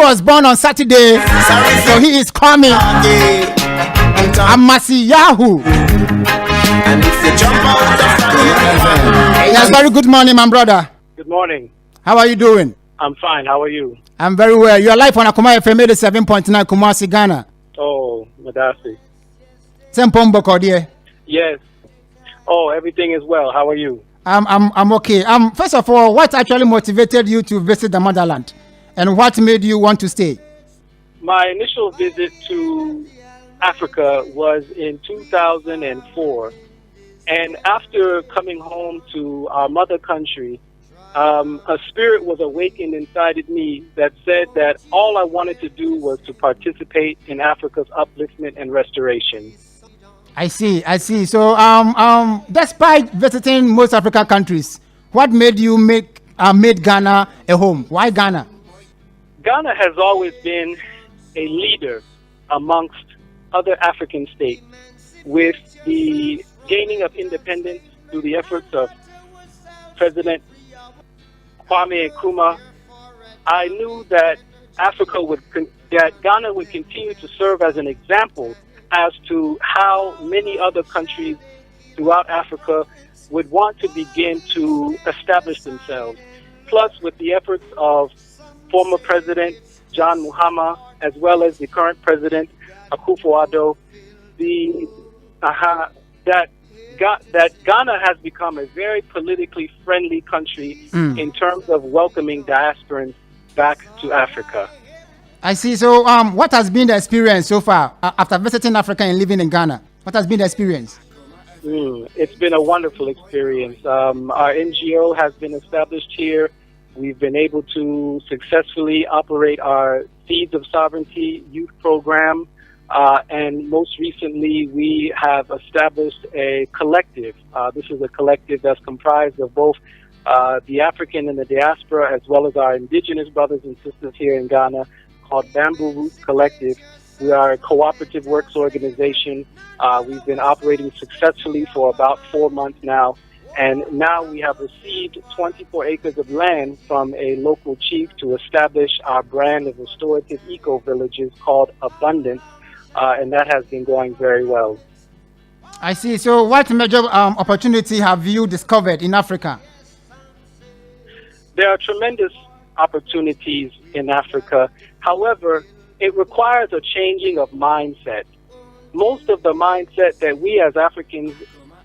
was born on Saturday, so he is coming. Ahmahtsiyahu. Yes, very good morning, my brother. Good morning. How are you doing? I'm fine. How are you? I'm very well. You are live on Akuma FM 87.9 Kumasi, Ghana. Oh, Madasi. Sempombo Kodie. Yes. Oh, everything is well. How are you? I'm okay. First of all, what actually motivated you to visit the motherland, and what made you want to stay? My initial visit to Africa was in 2004, and after coming home to our mother country, a spirit was awakened inside of me that said that all I wanted to do was to participate in Africa's upliftment and restoration. I see. So, despite visiting most African countries, what made you made Ghana a home? Why Ghana? Ghana has always been a leader amongst other African states. With the gaining of independence through the efforts of President Kwame Nkrumah, I knew that Ghana would continue to serve as an example as to how many other countries throughout Africa would want to begin to establish themselves. Plus, with the efforts of former President John Mahama, as well as the current President Akufo-Addo, that Ghana has become a very politically friendly country in terms of welcoming diasporans back to Africa. I see. So, what has been the experience so far after visiting Africa and living in Ghana? What has been the experience? It's been a wonderful experience. Our NGO has been established here. We've been able to successfully operate our Seeds of Sovereignty youth program. And most recently, we have established a collective. This is a collective that's comprised of both the African and the diaspora, as well as our indigenous brothers and sisters here in Ghana, called Bamboo Roots Collective. We are a cooperative works organization. We've been operating successfully for about 4 months now. And now we have received 24 acres of land from a local chief to establish our brand of restorative eco-villages called Abundance. And that has been going very well. I see. So what major opportunity have you discovered in Africa? There are tremendous opportunities in Africa. However, it requires a changing of mindset. Most of the mindset that we as Africans,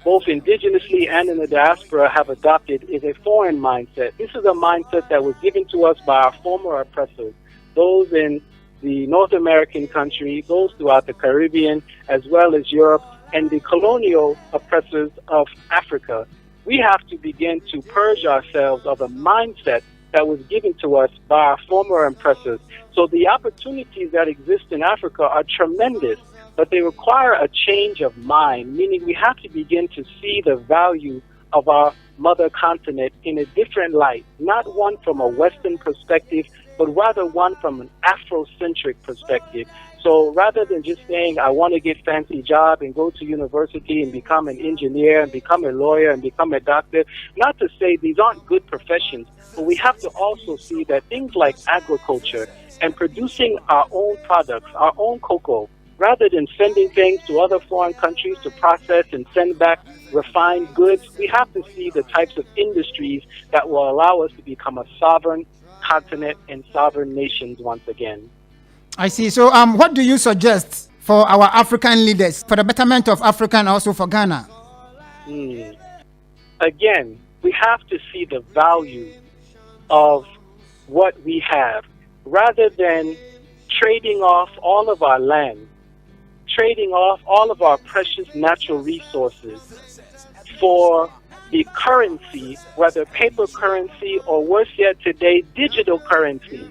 both indigenously and in the diaspora, have adopted is a foreign mindset. This is a mindset that was given to us by our former oppressors, those in the North American country, those throughout the Caribbean, as well as Europe, and the colonial oppressors of Africa. We have to begin to purge ourselves of a mindset that was given to us by our former oppressors. So the opportunities that exist in Africa are tremendous, but they require a change of mind, meaning we have to begin to see the value of our mother continent in a different light, not one from a Western perspective, but rather one from an Afrocentric perspective. So rather than just saying, I want to get fancy job and go to university and become an engineer and become a lawyer and become a doctor, not to say these aren't good professions, but we have to also see that things like agriculture and producing our own products, our own cocoa, rather than sending things to other foreign countries to process and send back refined goods, we have to see the types of industries that will allow us to become a sovereign continent and sovereign nations once again. I see. So what do you suggest for our African leaders, for the betterment of Africa and also for Ghana? Again, we have to see the value of what we have rather than trading off all of our land, trading off all of our precious natural resources for the currency, whether paper currency or worse yet today, digital currency.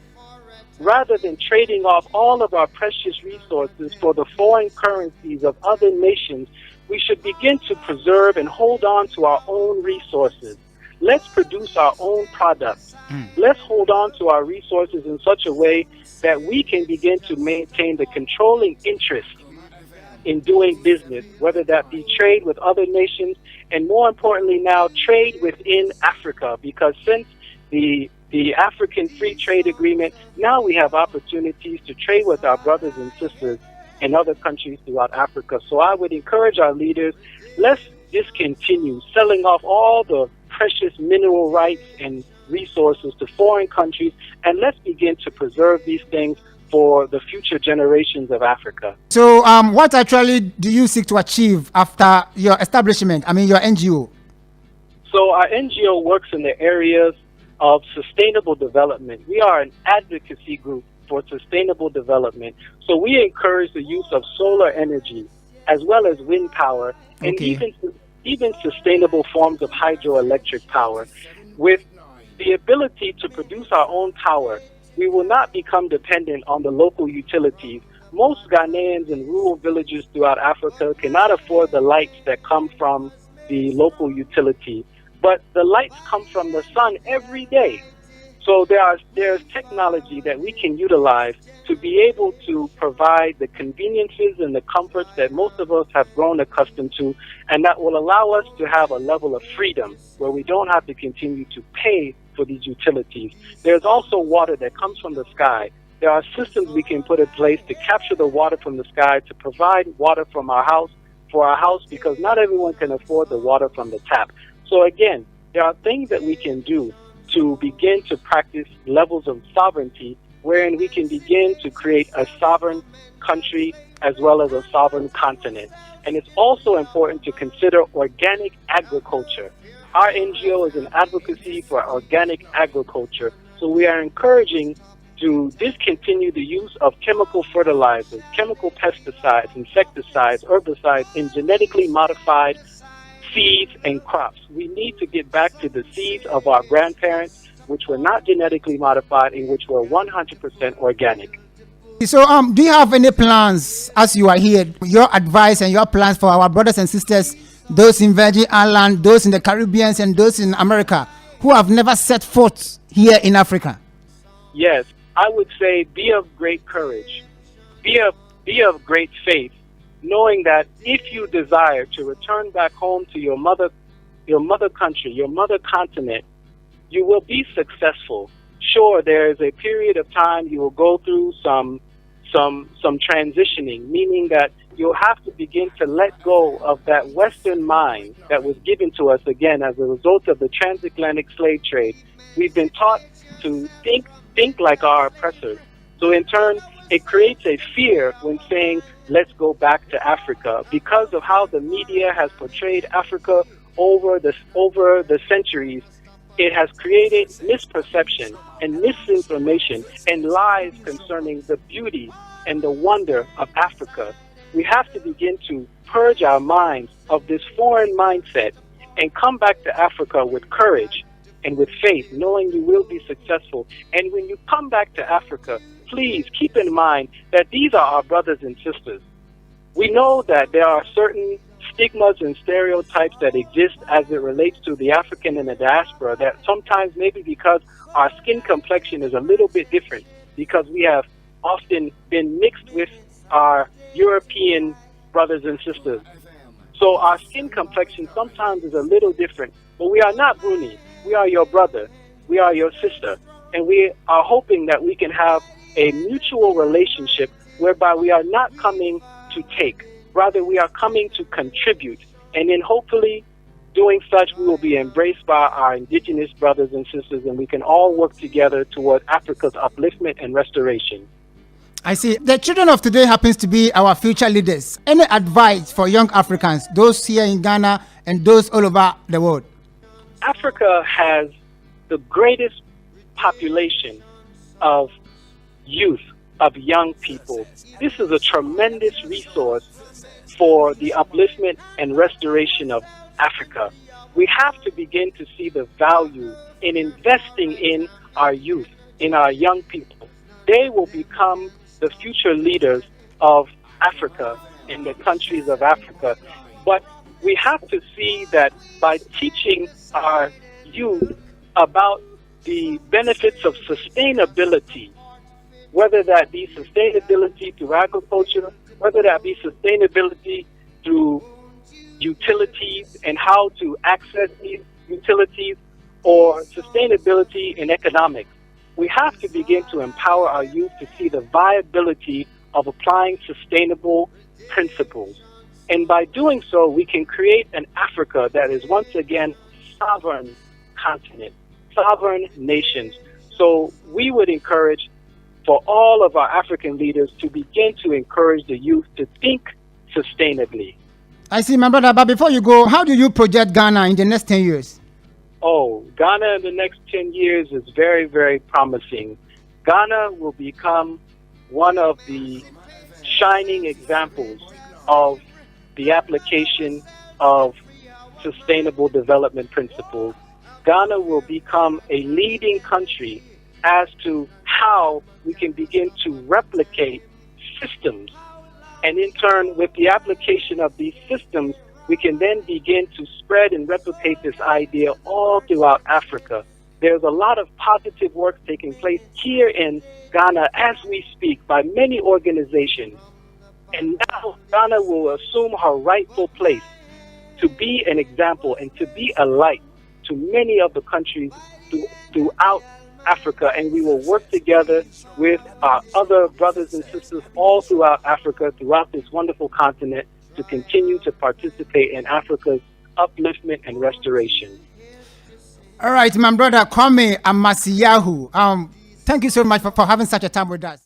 Rather than trading off all of our precious resources for the foreign currencies of other nations, we should begin to preserve and hold on to our own resources. Let's produce our own products. Let's hold on to our resources in such a way that we can begin to maintain the controlling interest in doing business, whether that be trade with other nations, and more importantly now, trade within Africa, because since the the African Free Trade Agreement, now we have opportunities to trade with our brothers and sisters in other countries throughout Africa. So I would encourage our leaders, let's discontinue selling off all the precious mineral rights and resources to foreign countries, and let's begin to preserve these things for the future generations of Africa. So what actually do you seek to achieve after your establishment, your NGO? So our NGO works in the areas of sustainable development. We are an advocacy group for sustainable development. So we encourage the use of solar energy as well as wind power, and even sustainable forms of hydroelectric power. With the ability to produce our own power, we will not become dependent on the local utilities. Most Ghanaians in rural villages throughout Africa cannot afford the lights that come from the local utility, but the lights come from the sun every day. So there's technology that we can utilize to be able to provide the conveniences and the comforts that most of us have grown accustomed to, and that will allow us to have a level of freedom where we don't have to continue to pay for these utilities. There's also water that comes from the sky. There are systems we can put in place to capture the water from the sky, to provide water from for our house, because not everyone can afford the water from the tap. So again, there are things that we can do to begin to practice levels of sovereignty, wherein we can begin to create a sovereign country as well as a sovereign continent. And it's also important to consider organic agriculture. Our NGO is an advocacy for organic agriculture, so we are encouraging to discontinue the use of chemical fertilizers, chemical pesticides, insecticides, herbicides, and genetically modified seeds and crops. We need to get back to the seeds of our grandparents, which were not genetically modified and which were 100% organic. So do you have any plans, as you are here, your advice and your plans for our brothers and sisters, those in Virgin Islands, those in the Caribbean, and those in America who have never set foot here in Africa? Yes, I would say be of great courage, be of great faith, knowing that if you desire to return back home to your mother country, your mother continent, you will be successful. Sure, there is a period of time you will go through some transitioning, meaning that you'll have to begin to let go of that Western mind that was given to us, again, as a result of the transatlantic slave trade. We've been taught to think like our oppressors. So in turn, it creates a fear when saying, let's go back to Africa, because of how the media has portrayed Africa over the centuries. It has created misperception and misinformation and lies concerning the beauty and the wonder of Africa. We have to begin to purge our minds of this foreign mindset and come back to Africa with courage and with faith, knowing you will be successful. And when you come back to Africa, please keep in mind that these are our brothers and sisters. We know that there are certain stigmas and stereotypes that exist as it relates to the African and the diaspora, that sometimes maybe because our skin complexion is a little bit different, because we have often been mixed with our European brothers and sisters. So our skin complexion sometimes is a little different, but we are not Bruni. We are your brother. We are your sister. And we are hoping that we can have a mutual relationship whereby we are not coming to take. Rather, we are coming to contribute. And then hopefully, doing such, we will be embraced by our indigenous brothers and sisters, and we can all work together toward Africa's upliftment and restoration. I see. The children of today happens to be our future leaders. Any advice for young Africans, those here in Ghana and those all over the world? Africa has the greatest population of youth, of young people. This is a tremendous resource for the upliftment and restoration of Africa. We have to begin to see the value in investing in our youth, in our young people. They will become the future leaders of Africa in the countries of Africa. But we have to see that by teaching our youth about the benefits of sustainability, whether that be sustainability through agriculture, whether that be sustainability through utilities and how to access these utilities, or sustainability in economics. We have to begin to empower our youth to see the viability of applying sustainable principles. And by doing so, we can create an Africa that is once again sovereign continent, sovereign nations. So we would encourage for all of our African leaders to begin to encourage the youth to think sustainably. I see, my brother, but before you go, how do you project Ghana in the next 10 years? Oh, Ghana in the next 10 years is very, very promising. Ghana will become one of the shining examples of the application of sustainable development principles. Ghana will become a leading country as to how we can begin to replicate systems. And in turn, with the application of these systems, we can then begin to spread and replicate this idea all throughout Africa. There's a lot of positive work taking place here in Ghana as we speak by many organizations. And now Ghana will assume her rightful place to be an example and to be a light to many of the countries throughout Africa, and we will work together with our other brothers and sisters all throughout Africa, throughout this wonderful continent, to continue to participate in Africa's upliftment and restoration. All right, my brother, Kwame Ahmahtsiyahu. Thank you so much for having such a time with us.